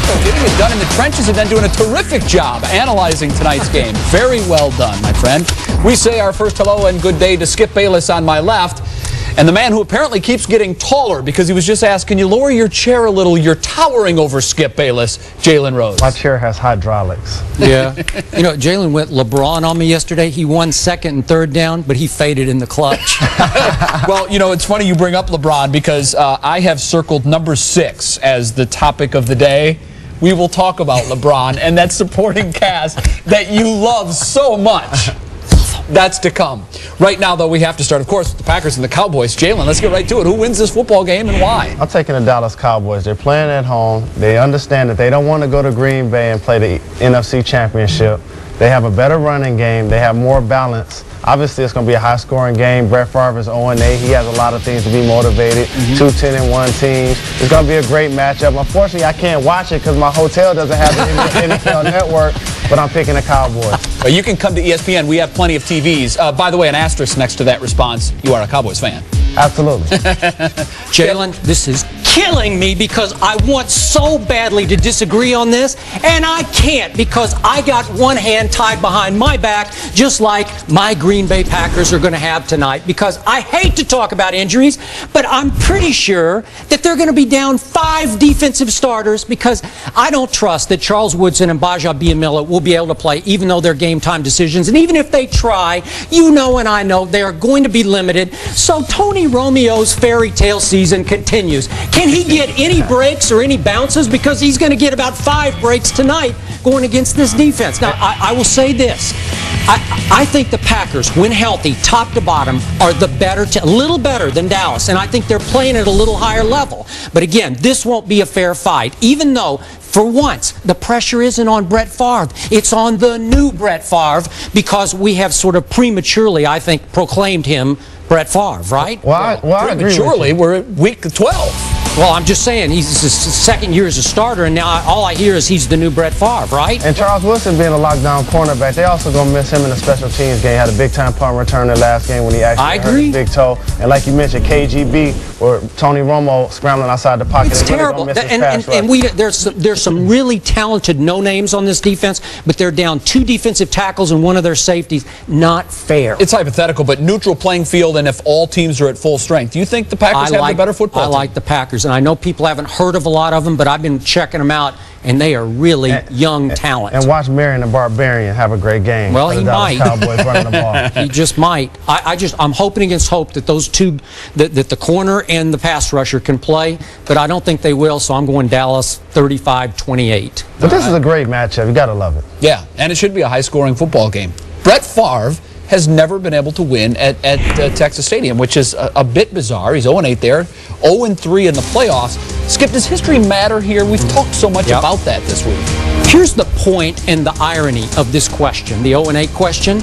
Flacco getting it done in the trenches and then doing a terrific job analyzing tonight's game. Very well done, my friend. We say our first hello and good day to Skip Bayless on my left. And the man who apparently keeps getting taller because he was just asked, can you lower your chair a little? You're towering over Skip Bayless, Jalen Rose. My chair has hydraulics. Yeah. You know, Jalen went LeBron on me yesterday. He won second and third down, but he faded in the clutch. Well, you know, it's funny you bring up LeBron because I have circled number 6 as the topic of the day. We will talk about LeBron and that supporting cast that you love so much. That's to come. Right now, though, we have to start, of course, with the Packers and the Cowboys. Jalen, let's get right to it. Who wins this football game and why? I'm taking the Dallas Cowboys. They're playing at home. They understand that they don't want to go to Green Bay and play the NFC Championship. They have a better running game. They have more balance. Obviously, it's going to be a high-scoring game. Brett Favre is 0-8. He has a lot of things to be motivated. 2 10-1 teams. It's going to be a great matchup. Unfortunately, I can't watch it because my hotel doesn't have the NFL Network, but I'm picking the Cowboys. Well, you can come to ESPN. We have plenty of TVs. By the way, an asterisk next to that response. You are a Cowboys fan. Absolutely. Jalen, this is killing me because I want so badly to disagree on this, and I can't because I got one hand tied behind my back, just like my Green Bay Packers are going to have tonight, because I hate to talk about injuries, but I'm pretty sure that they're going to be down 5 defensive starters because I don't trust that Charles Woodson and Baja Biamila will be able to play, even though they're game-time decisions. And even if they try, you know and I know they are going to be limited. So Tony Romeo's fairy tale season continues. Can he get any breaks or any bounces? Because he's going to get about 5 breaks tonight going against this defense. Now, I will say this. I think the Packers, when healthy, top to bottom, are the better, a little better than Dallas. And I think they're playing at a little higher level. But again, this won't be a fair fight, even though, for once, the pressure isn't on Brett Favre. It's on the new Brett Favre because we have sort of prematurely, I think, proclaimed him Brett Favre, right? Well, I agree with you. Prematurely, we're at week 12. Well, I'm just saying, he's his second year as a starter, and now all I hear is he's the new Brett Favre, right? And Charles Woodson being a lockdown cornerback, they also going to miss him in the special teams game. Had a big-time punt return the last game when he actually hurt his big toe. And like you mentioned, KGB or Tony Romo scrambling outside the pocket. It's terrible. There's some really talented no-names on this defense, but they're down 2 defensive tackles and one of their safeties. Not fair. It's hypothetical, but neutral playing field, and if all teams are at full strength, do you think the Packers have the better football team? I like the Packers. And I know people haven't heard of a lot of them, but I've been checking them out, and they are really young talent. And watch Marion the Barbarian have a great game. Well, he might. Cowboys running the ball. He just might. I'm hoping against hope that those two, that the corner and the pass rusher can play, but I don't think they will, so I'm going Dallas 35-28. But this is a great matchup. You got to love it. Yeah, and it should be a high-scoring football game. Brett Favre has never been able to win at Texas Stadium, which is a bit bizarre. He's 0-8 there, 0-3 in the playoffs. Skip, does history matter here? We've talked so much about that this week. Here's the point and the irony of this question, the 0-8 question.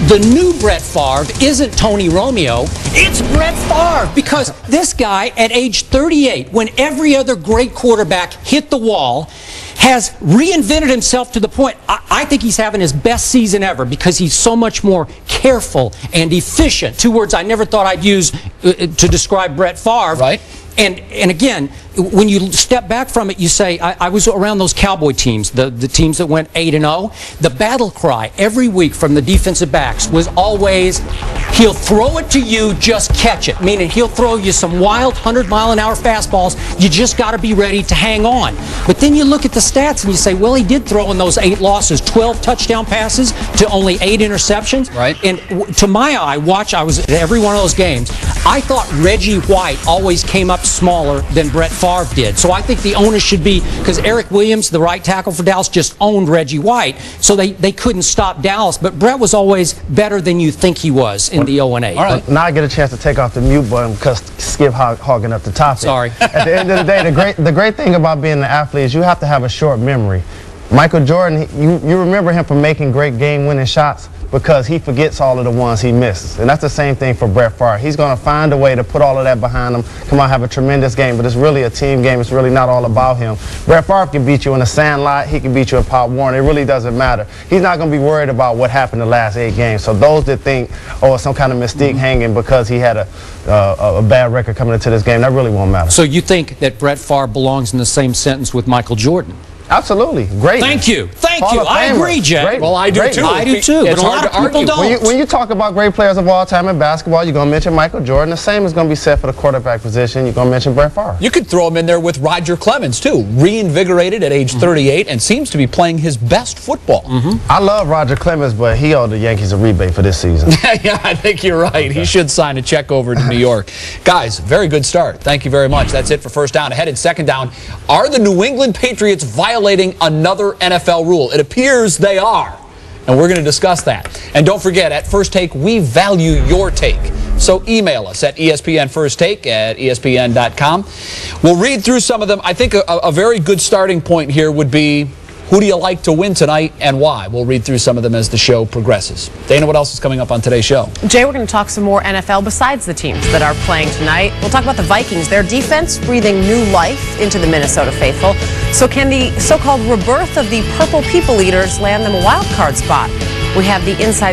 The new Brett Favre isn't Tony Romeo, it's Brett Favre, because this guy at age 38, when every other great quarterback hit the wall, has reinvented himself to the point, I think he's having his best season ever because he's so much more careful and efficient. 2 words I never thought I'd use to describe Brett Favre. Right. And again, when you step back from it, you say, I was around those Cowboy teams, the teams that went 8-0. The battle cry every week from the defensive backs was always, he'll throw it to you, just catch it. Meaning he'll throw you some wild 100-mile-an-hour fastballs. You just got to be ready to hang on. But then you look at the stats and you say, well, he did throw in those 8 losses, 12 touchdown passes to only 8 interceptions. Right. And to my eye, I was at every one of those games. I thought Reggie White always came up smaller than Brett Favre did. So I think the onus should be, because Eric Williams, the right tackle for Dallas, just owned Reggie White, so they couldn't stop Dallas. But Brett was always better than you think he was in the 0-8. All right. Now I get a chance to take off the mute button because Skip hogging up the topic. Sorry. At the end of the day, the great thing about being an athlete is you have to have a short memory. Michael Jordan, you remember him for making great game-winning shots because he forgets all of the ones he misses. And that's the same thing for Brett Favre. He's going to find a way to put all of that behind him, come out, have a tremendous game, but it's really a team game. It's really not all about him. Brett Favre can beat you in a sandlot. He can beat you in Pop Warner. It really doesn't matter. He's not going to be worried about what happened the last 8 games. So those that think, oh, some kind of mystique hanging because he had a bad record coming into this game, that really won't matter. So you think that Brett Favre belongs in the same sentence with Michael Jordan? Absolutely. Great. Thank you. Thank Hall you. of I Famer. agree, Jay. Great. Well, I do Great. too. I do too, It's but a hard lot to of people argue. don't. When you talk about great players of all time in basketball, you're going to mention Michael Jordan. The same is going to be said for the quarterback position. You're going to mention Brett Favre. You could throw him in there with Roger Clemens, too. Reinvigorated at age 38 and seems to be playing his best football. I love Roger Clemens, but he owed the Yankees a rebate for this season. Yeah, I think you're right. Okay. He should sign a check over to New York. Guys, very good start. Thank you very much. That's it for first down. Ahead in second down, are the New England Patriots violating another NFL rule? It appears they are. And we're going to discuss that. And don't forget, at First Take, we value your take. So email us at espnfirsttake@espn.com. We'll read through some of them. I think a very good starting point here would be, who do you like to win tonight and why? We'll read through some of them as the show progresses. Dana, what else is coming up on today's show? Jay, we're going to talk some more NFL besides the teams that are playing tonight. We'll talk about the Vikings, their defense breathing new life into the Minnesota faithful. So can the so-called rebirth of the Purple People Eaters land them a wild card spot? We have the inside